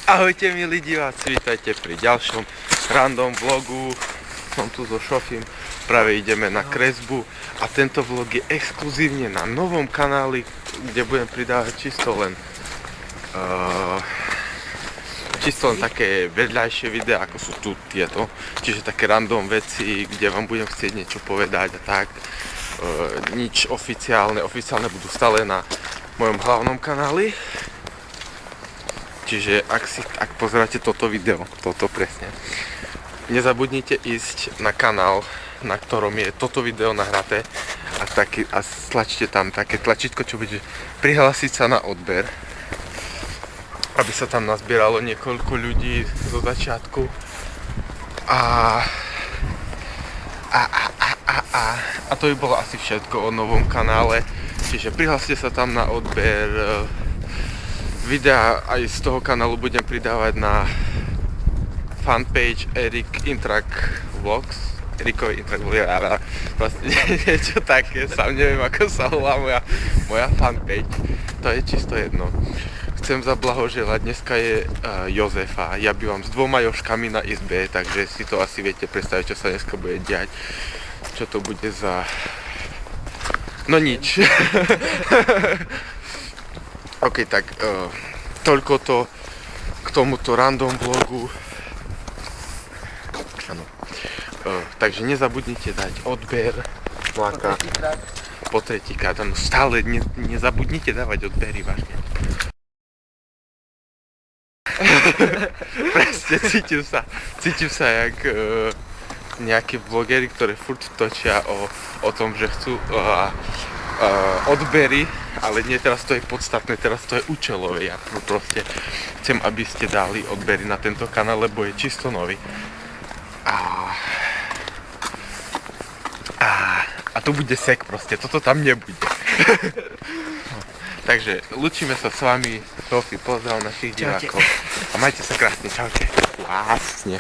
Ahojte milí diváci, vítajte pri ďalšom random vlogu. Som tu so Šofim, práve ideme na kresbu a tento vlog je exkluzívne na novom kanáli, kde budem pridávať čisto len také vedľajšie videá, ako sú tu tieto. Čiže také random veci, kde vám budem chcieť niečo povedať a tak. Nič oficiálne budú stále na mojom hlavnom kanáli. Čiže ak pozeráte toto video, toto presne, nezabudnite ísť na kanál, na ktorom je toto video nahraté a stlačte tam také tlačítko, čo bude prihlásiť sa na odber, aby sa tam nazbieralo niekoľko ľudí zo začiatku a to by bolo asi všetko o novom kanále. Čiže prihláste sa tam na odber. Videá aj z toho kanálu budem pridávať na fanpage Erik Intrak Vlogs. Erikovi Intrak Vlogs, vlastne niečo také, sám neviem ako sa volá moja fanpage. To je čisto jedno. Chcem zablahoželať, dneska je Jozefa, ja bývam s 2 Jožkami na izbe, takže si to asi viete predstaviť, čo sa dneska bude diať. Čo to bude za... No nič. OK, tak toľko to k tomuto random vlogu. Áno. Takže nezabudnite dať odber. Po tretíkrát. Stále nezabudnite dávať odbery, vážne. Presne, cítim sa jak nejakí vlogeri, ktoré furt točia o tom, že chcú odbery, ale nie, teraz to je podstatné, teraz to je účelové. Ja proste chcem, aby ste dali odbery na tento kanál, lebo je čisto nový. A tu bude sek proste, toto tam nebude. Takže ľúčime sa s vami, Sofi, pozdrav našich divákov a majte sa krásne, čaute. Vlastne.